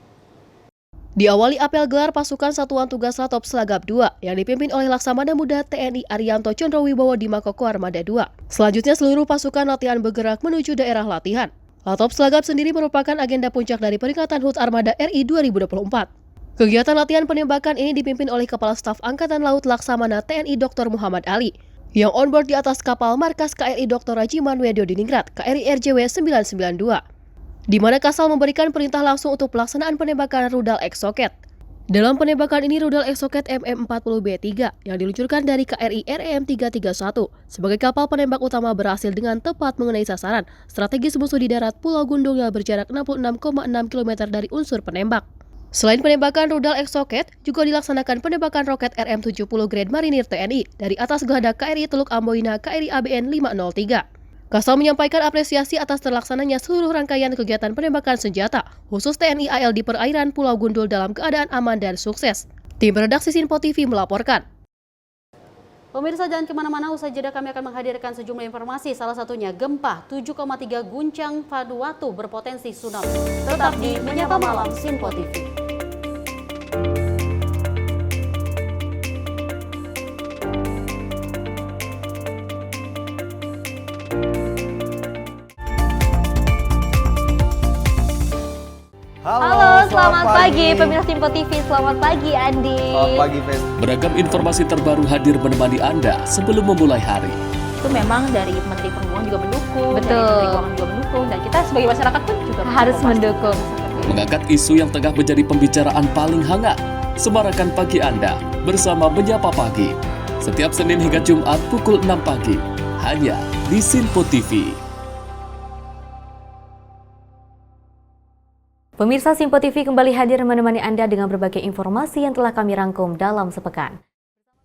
[SPEAKER 7] Diawali apel gelar pasukan Satuan Tugas Latop Selagap 2 yang dipimpin oleh Laksamana Muda TNI Arianto Condrowibowo di Makoko Armada 2. Selanjutnya seluruh pasukan latihan bergerak menuju daerah latihan. Latop Selagap sendiri merupakan agenda puncak dari peringatan HUT Armada RI 2024. Kegiatan latihan penembakan ini dipimpin oleh Kepala Staf Angkatan Laut Laksamana TNI Dr. Muhammad Ali yang onboard di atas kapal markas KRI Dr. Rajiman Wedyo Diningrat KRI RJW 992. Di mana Kasal memberikan perintah langsung untuk pelaksanaan penembakan rudal Exocet. Dalam penembakan ini rudal Exocet MM-40B3 yang diluncurkan dari KRI REM 331 sebagai kapal penembak utama berhasil dengan tepat mengenai sasaran strategis musuh di darat Pulau Gundul yang berjarak 66,6 km dari unsur penembak. Selain penembakan rudal Exocet, juga dilaksanakan penembakan roket RM-70 Grade Marinir TNI dari atas geladak KRI Teluk Amboina KRI ABN 503. Kasal menyampaikan apresiasi atas terlaksananya seluruh rangkaian kegiatan penembakan senjata khusus TNI AL di perairan Pulau Gundul dalam keadaan aman dan sukses. Tim redaksi Sinpo TV melaporkan.
[SPEAKER 1] Pemirsa, jangan kemana-mana, usai jeda kami akan menghadirkan sejumlah informasi, salah satunya gempa 7,3 guncang Vanuatu berpotensi tsunami. Tetap di Menyapa Malam Sinpo TV.
[SPEAKER 22] Halo, selamat pagi pemirsa Sinpo TV. Selamat pagi Andi.
[SPEAKER 16] Selamat pagi, Ves.
[SPEAKER 12] Beragam informasi terbaru hadir menemani Anda sebelum memulai hari.
[SPEAKER 17] Itu memang dari Menteri Perhubungan juga mendukung,
[SPEAKER 22] Betul.
[SPEAKER 17] dari Menteri Keuangan juga mendukung, dan kita sebagai masyarakat pun juga
[SPEAKER 22] Harus mendukung.
[SPEAKER 12] Mengangkat isu yang tengah menjadi pembicaraan paling hangat. Semarakan pagi Anda bersama Menyapa Pagi. Setiap Senin hingga Jumat pukul 6 pagi, hanya di Sinpo TV.
[SPEAKER 17] Pemirsa Simpo TV kembali hadir menemani Anda dengan berbagai informasi yang telah kami rangkum dalam sepekan.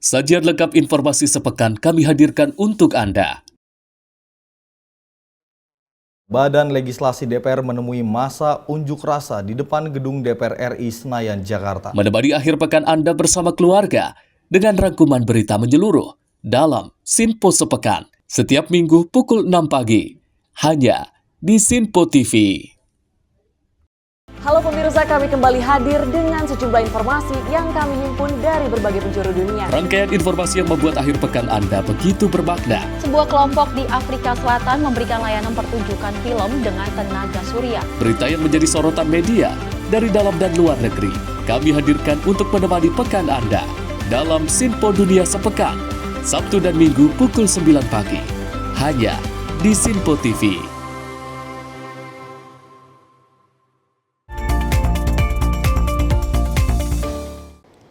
[SPEAKER 12] Sajian lengkap informasi sepekan kami hadirkan untuk Anda.
[SPEAKER 16] Badan Legislasi DPR menemui masa unjuk rasa di depan gedung DPR RI Senayan, Jakarta.
[SPEAKER 12] Menemani akhir pekan Anda bersama keluarga dengan rangkuman berita menyeluruh dalam Sinpo Sepekan. Setiap minggu pukul 6 pagi, hanya di Sinpo TV.
[SPEAKER 2] Halo pemirsa, kami kembali hadir dengan sejumlah informasi yang kami himpun dari berbagai penjuru dunia.
[SPEAKER 12] Rangkaian informasi yang membuat akhir pekan Anda begitu bermakna.
[SPEAKER 1] Sebuah kelompok di Afrika Selatan memberikan layanan pertunjukan film dengan tenaga surya.
[SPEAKER 12] Berita yang menjadi sorotan media dari dalam dan luar negeri, kami hadirkan untuk menemani pekan Anda dalam Sinpo Dunia Sepekan, Sabtu dan Minggu pukul 9 pagi, hanya di Sinpo TV.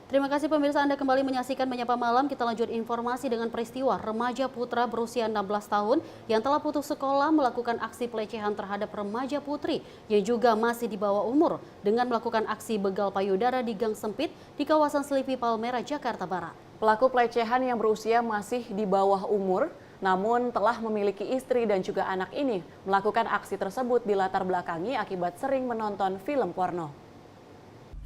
[SPEAKER 1] Terima kasih pemirsa, Anda kembali menyaksikan Menyapa Malam. Kita lanjut informasi dengan peristiwa remaja putra berusia 16 tahun yang telah putus sekolah melakukan aksi pelecehan terhadap remaja putri yang juga masih di bawah umur dengan melakukan aksi begal payudara di gang sempit di kawasan Selipi Palmerah, Jakarta Barat.
[SPEAKER 2] Pelaku pelecehan yang berusia masih di bawah umur namun telah memiliki istri dan juga anak ini melakukan aksi tersebut dilatar belakangi akibat sering menonton film porno.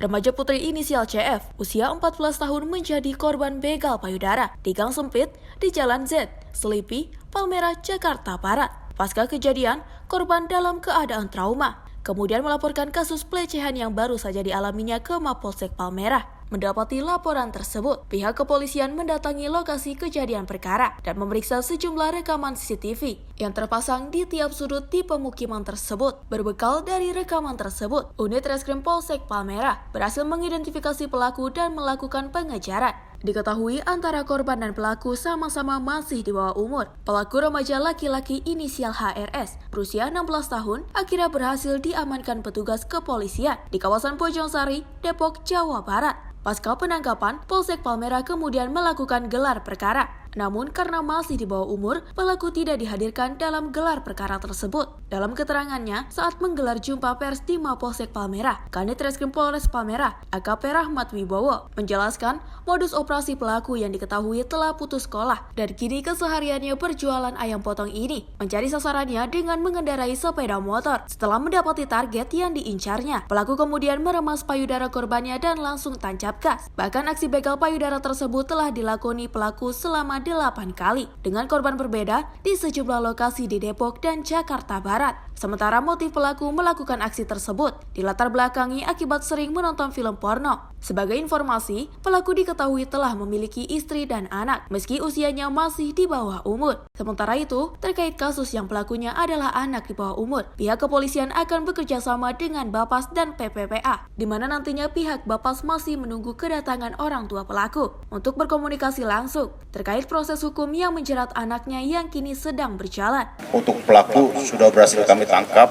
[SPEAKER 11] Remaja putri inisial CF, usia 14 tahun menjadi korban begal payudara di gang sempit di Jalan Z, Selipi, Palmerah, Jakarta Barat. Pasca kejadian, korban dalam keadaan trauma, kemudian melaporkan kasus pelecehan yang baru saja dialaminya ke Mapolsek Palmerah. Mendapati laporan tersebut, pihak kepolisian mendatangi lokasi kejadian perkara dan memeriksa sejumlah rekaman CCTV yang terpasang di tiap sudut di pemukiman tersebut. Berbekal dari rekaman tersebut, unit Reskrim Polsek Palmerah berhasil mengidentifikasi pelaku dan melakukan pengejaran. Diketahui antara korban dan pelaku sama-sama masih di bawah umur. Pelaku remaja laki-laki inisial HRS berusia 16 tahun akhirnya berhasil diamankan petugas kepolisian di kawasan Bojongsari, Depok, Jawa Barat. Pasca penangkapan, Polsek Palmerah kemudian melakukan gelar perkara. Namun karena masih di bawah umur, pelaku tidak dihadirkan dalam gelar perkara tersebut. Dalam keterangannya saat menggelar jumpa pers di Mapolsek Palmerah, Kanit Reskrim Polres Palmerah, AKP Rahmat Wibowo, menjelaskan modus operasi pelaku yang diketahui telah putus sekolah dan kini kesehariannya berjualan ayam potong ini mencari sasarannya dengan mengendarai sepeda motor. Setelah mendapati target yang diincarnya, pelaku kemudian meremas payudara korbannya dan langsung tancap gas. Bahkan aksi begal payudara tersebut telah dilakoni pelaku selama 8 kali dengan korban berbeda di sejumlah lokasi di Depok dan Jakarta Barat. Sementara motif pelaku melakukan aksi tersebut dilatar belakangi akibat sering menonton film porno. Sebagai informasi, pelaku diketahui telah memiliki istri dan anak meski usianya masih di bawah umur. Sementara itu, terkait kasus yang pelakunya adalah anak di bawah umur, pihak kepolisian akan bekerja sama dengan Bapas dan PPPA, di mana nantinya pihak Bapas masih menunggu kedatangan orang tua pelaku untuk berkomunikasi langsung terkait proses hukum yang menjerat anaknya yang kini sedang berjalan.
[SPEAKER 5] Untuk pelaku sudah berhasil kami tangkap,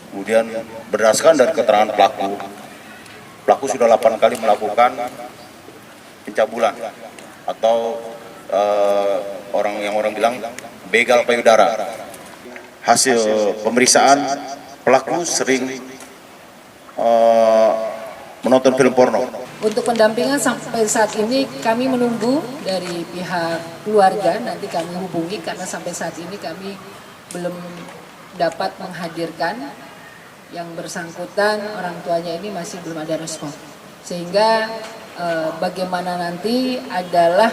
[SPEAKER 5] kemudian berdasarkan dari keterangan pelaku sudah 8 kali melakukan pencabulan atau orang bilang begal payudara. Hasil pemeriksaan pelaku sering menonton film porno.
[SPEAKER 6] Untuk pendampingan sampai saat ini kami menunggu dari pihak keluarga, nanti kami hubungi karena sampai saat ini kami belum dapat menghadirkan yang bersangkutan, orang tuanya ini masih belum ada respon. Sehingga bagaimana nanti adalah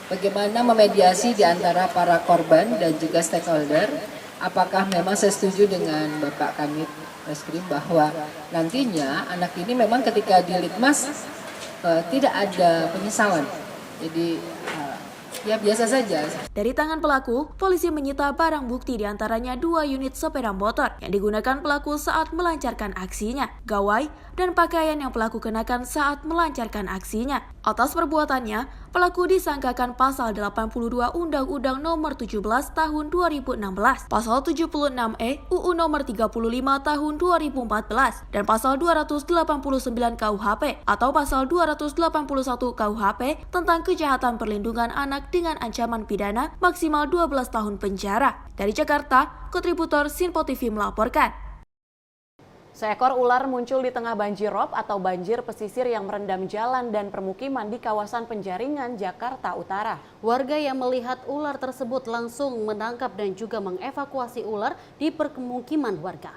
[SPEAKER 6] bagaimana memediasi di antara para korban dan juga stakeholder. Apakah memang saya setuju dengan Bapak Kanit Reskrim bahwa nantinya anak ini memang ketika di Litmas tidak ada penyesalan. Jadi ya biasa saja.
[SPEAKER 11] Dari tangan pelaku, polisi menyita barang bukti diantaranya 2 unit sepeda motor yang digunakan pelaku saat melancarkan aksinya, gawai, dan pakaian yang pelaku kenakan saat melancarkan aksinya. Atas perbuatannya, pelaku disangkakan pasal 82 Undang-Undang Nomor 17 Tahun 2016, pasal 76E UU Nomor 35 Tahun 2014, dan pasal 289 KUHP atau pasal 281 KUHP tentang kejahatan perlindungan anak dengan ancaman pidana maksimal 12 tahun penjara. Dari Jakarta, kontributor Sinpo TV melaporkan.
[SPEAKER 2] Seekor ular muncul di tengah banjirop atau banjir pesisir yang merendam jalan dan permukiman di kawasan Penjaringan, Jakarta Utara.
[SPEAKER 1] Warga yang melihat ular tersebut langsung menangkap dan juga mengevakuasi ular di permukiman warga.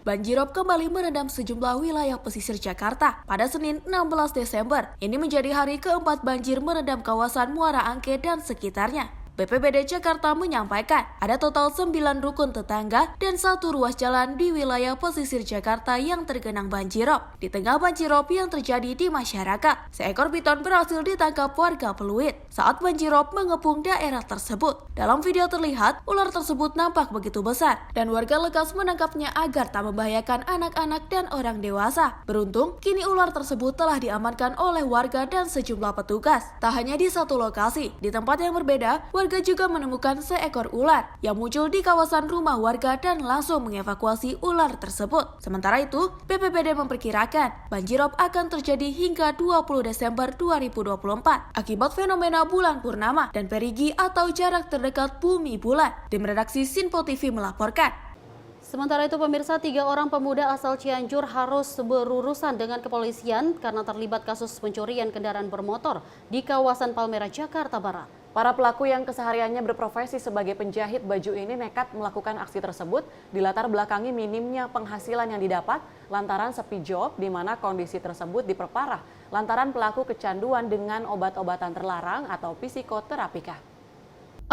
[SPEAKER 11] Banjirop kembali merendam sejumlah wilayah pesisir Jakarta pada Senin 16 Desember. Ini menjadi hari keempat banjir merendam kawasan Muara Angke dan sekitarnya. BPBD Jakarta menyampaikan ada total 9 rukun tetangga dan 1 ruas jalan di wilayah pesisir Jakarta yang tergenang banjirop. Di tengah banjirop yang terjadi di masyarakat, seekor piton berhasil ditangkap warga Pluit saat banjirop mengepung daerah tersebut. Dalam video terlihat, ular tersebut nampak begitu besar dan warga lekas menangkapnya agar tak membahayakan anak-anak dan orang dewasa. Beruntung, kini ular tersebut telah diamankan oleh warga dan sejumlah petugas. Tak hanya di satu lokasi, di tempat yang berbeda, warga juga menemukan seekor ular yang muncul di kawasan rumah warga dan langsung mengevakuasi ular tersebut. Sementara itu, BPBD memperkirakan banjirop akan terjadi hingga 20 Desember 2024 akibat fenomena bulan purnama dan perigi atau jarak terdekat bumi bulan. Tim redaksi Sinpo TV melaporkan.
[SPEAKER 1] Sementara itu pemirsa, 3 orang pemuda asal Cianjur harus berurusan dengan kepolisian karena terlibat kasus pencurian kendaraan bermotor di kawasan Palmerah, Jakarta Barat.
[SPEAKER 2] Para pelaku yang kesehariannya berprofesi sebagai penjahit baju ini nekat melakukan aksi tersebut dilatar belakangi minimnya penghasilan yang didapat lantaran sepi job, di mana kondisi tersebut diperparah lantaran pelaku kecanduan dengan obat-obatan terlarang atau psikoterapika.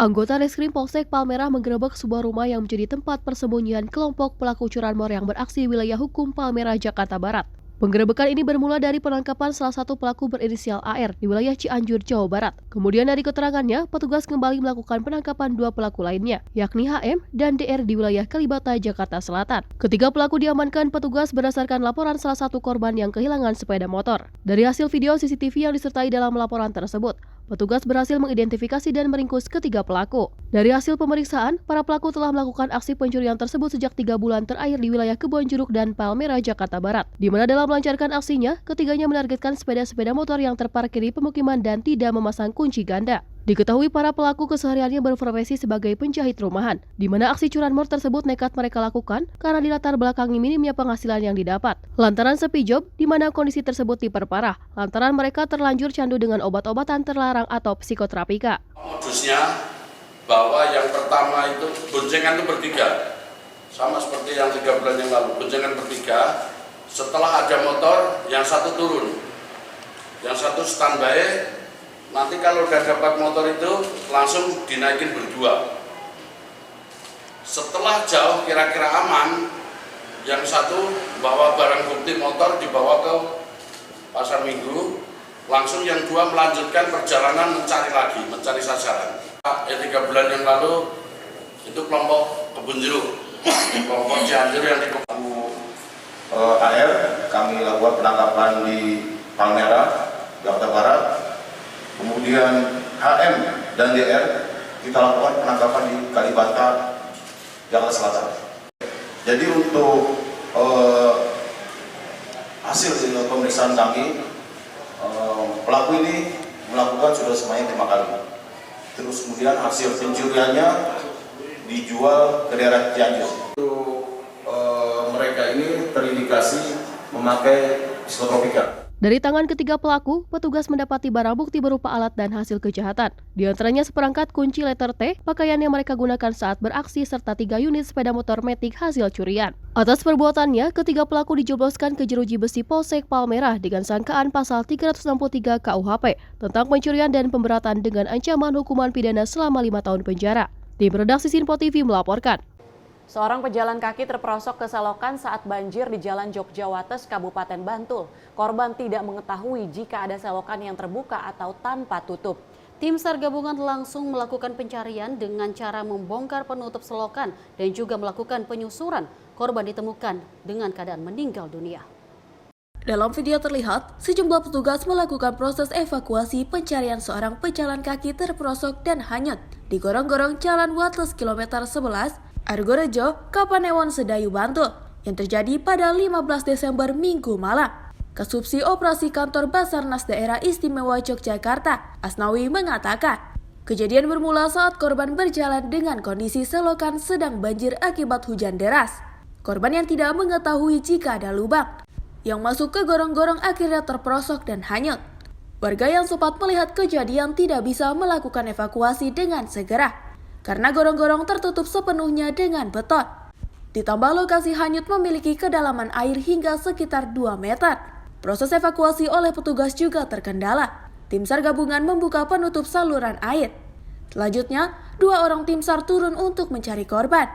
[SPEAKER 7] Anggota Reskrim Polsek Palmerah menggerebek sebuah rumah yang menjadi tempat persembunyian kelompok pelaku curanmor yang beraksi wilayah hukum Palmerah, Jakarta Barat. Penggerebekan ini bermula dari penangkapan salah satu pelaku berinisial AR di wilayah Cianjur, Jawa Barat. Kemudian dari keterangannya, petugas kembali melakukan penangkapan 2 pelaku lainnya, yakni HM dan DR di wilayah Kalibata, Jakarta Selatan. Ketiga pelaku diamankan petugas berdasarkan laporan salah satu korban yang kehilangan sepeda motor. Dari hasil video CCTV yang disertai dalam laporan tersebut, petugas berhasil mengidentifikasi dan meringkus ketiga pelaku. Dari hasil pemeriksaan, para pelaku telah melakukan aksi pencurian tersebut sejak 3 bulan terakhir di wilayah Kebonjeruk dan Palmerah, Jakarta Barat, di mana dalam melancarkan aksinya, ketiganya menargetkan sepeda-sepeda motor yang terparkir di pemukiman dan tidak memasang kunci ganda. Diketahui para pelaku kesehariannya berprofesi sebagai penjahit rumahan, di mana aksi curanmor tersebut nekat mereka lakukan karena dilatar belakangi minimnya penghasilan yang didapat. Lantaran sepi job, di mana kondisi tersebut diperparah, lantaran mereka terlanjur candu dengan obat-obatan terlarang atau psikoterapika.
[SPEAKER 3] Modusnya bahwa yang pertama itu boncengan itu bertiga, sama seperti yang 3 bulan yang lalu, boncengan bertiga. Setelah ada motor, yang satu turun, yang satu standby. Nanti kalau udah dapat motor itu langsung dinaikin berdua. Setelah jauh kira-kira aman, yang satu bawa barang bukti motor dibawa ke Pasar Minggu, langsung yang 2 melanjutkan perjalanan mencari sasaran. 3 bulan yang lalu itu kelompok Kebonjeruk, kelompok Cianjur yang di
[SPEAKER 5] AR, kami lakukan penangkapan di Palmerah, Jakarta Barat. Kemudian HM dan DR kita lakukan penangkapan di Kalibata, Jakarta Selatan. Jadi untuk hasil pemeriksaan kami, pelaku ini melakukan sudah sebanyak 5 kali. Terus kemudian hasil pencuriannya dijual ke daerah Cianjur. Mereka ini terindikasi memakai psikotropika.
[SPEAKER 7] Dari tangan ketiga pelaku, petugas mendapati barang bukti berupa alat dan hasil kejahatan. Di antaranya seperangkat kunci letter T, pakaian yang mereka gunakan saat beraksi, serta 3 unit sepeda motor Matic hasil curian. Atas perbuatannya, ketiga pelaku dijebloskan ke jeruji besi Polsek Palmerah dengan sangkaan pasal 363 KUHP tentang pencurian dan pemberatan dengan ancaman hukuman pidana selama 5 tahun penjara. Tim redaksi Sinpo TV melaporkan.
[SPEAKER 2] Seorang pejalan kaki terperosok ke selokan saat banjir di Jalan Jogjawates, Kabupaten Bantul. Korban tidak mengetahui jika ada selokan yang terbuka atau tanpa tutup.
[SPEAKER 1] Tim SAR gabungan langsung melakukan pencarian dengan cara membongkar penutup selokan dan juga melakukan penyusuran. Korban ditemukan dengan keadaan meninggal dunia.
[SPEAKER 11] Dalam video terlihat, sejumlah petugas melakukan proses evakuasi pencarian seorang pejalan kaki terperosok dan hanyut di gorong-gorong Jalan Wates kilometer 11, Argorejo, Kapanewon, Sedayu, Bantul, yang terjadi pada 15 Desember Minggu malam. Kasubsi Operasi Kantor Basarnas Daerah Istimewa Yogyakarta, Asnawi, mengatakan, kejadian bermula saat korban berjalan dengan kondisi selokan sedang banjir akibat hujan deras. Korban yang tidak mengetahui jika ada lubang yang masuk ke gorong-gorong akhirnya terperosok dan hanyut. Warga yang sempat melihat kejadian tidak bisa melakukan evakuasi dengan segera karena gorong-gorong tertutup sepenuhnya dengan beton. Ditambah lokasi hanyut memiliki kedalaman air hingga sekitar 2 meter. Proses evakuasi oleh petugas juga terkendala. Tim SAR gabungan membuka penutup saluran air. Selanjutnya, 2 orang tim SAR turun untuk mencari korban.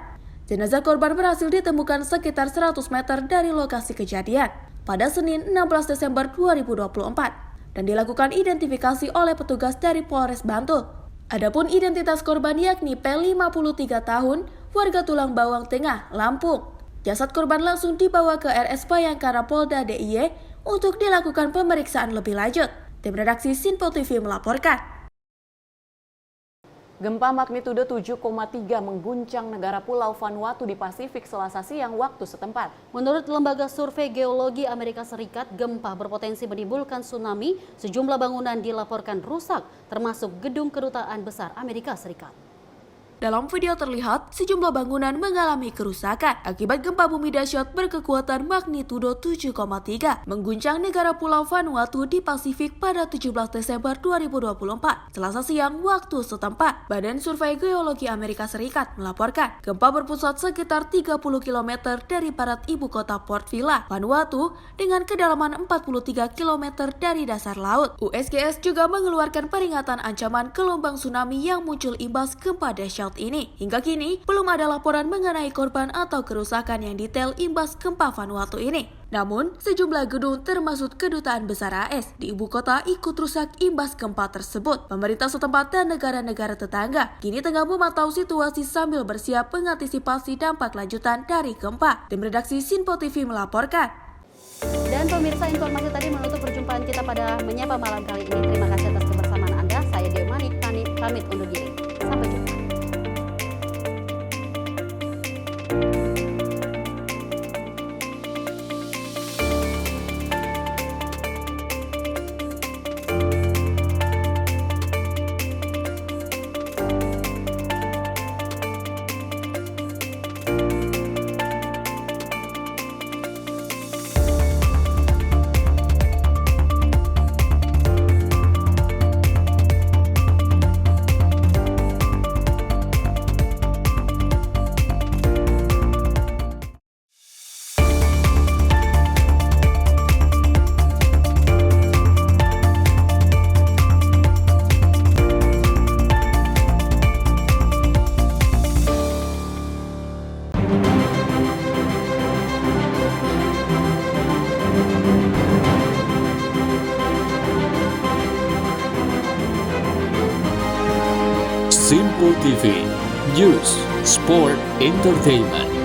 [SPEAKER 11] Jenazah korban berhasil ditemukan sekitar 100 meter dari lokasi kejadian pada Senin 16 Desember 2024 dan dilakukan identifikasi oleh petugas dari Polres Bantul. Adapun identitas korban yakni P 53 tahun, warga Tulang Bawang Tengah, Lampung. Jasad korban langsung dibawa ke RS Bayangkara Polda DIY untuk dilakukan pemeriksaan lebih lanjut. Tim redaksi Sinpo TV melaporkan.
[SPEAKER 2] Gempa magnitudo 7,3 mengguncang negara Pulau Vanuatu di Pasifik Selasa siang waktu setempat.
[SPEAKER 1] Menurut Lembaga Survei Geologi Amerika Serikat, gempa berpotensi menimbulkan tsunami. Sejumlah bangunan dilaporkan rusak, termasuk gedung kedutaan besar Amerika Serikat.
[SPEAKER 11] Dalam video terlihat, sejumlah bangunan mengalami kerusakan akibat gempa bumi dahsyat berkekuatan magnitudo 7,3 mengguncang negara Pulau Vanuatu di Pasifik pada 17 Desember 2024. Selasa siang waktu setempat, Badan Survei Geologi Amerika Serikat melaporkan gempa berpusat sekitar 30 km dari barat ibu kota Port Vila, Vanuatu dengan kedalaman 43 km dari dasar laut. USGS juga mengeluarkan peringatan ancaman gelombang tsunami yang muncul imbas gempa dahsyat ini. Hingga kini, belum ada laporan mengenai korban atau kerusakan yang detail imbas gempa Vanuatu ini. Namun, sejumlah gedung termasuk kedutaan besar AS di ibu kota ikut rusak imbas gempa tersebut. Pemerintah setempat dan negara-negara tetangga kini tengah memantau situasi sambil bersiap mengantisipasi dampak lanjutan dari gempa. Tim redaksi Sinpo TV melaporkan.
[SPEAKER 1] Dan pemirsa, informasi tadi menutup perjumpaan kita pada Menyapa Malam kali ini. Terima kasih atas kebersamaan Anda. Saya Dewi Manik, pamit undur diri. Sampai jumpa.
[SPEAKER 12] Sinpo TV, News, Sport, Entertainment.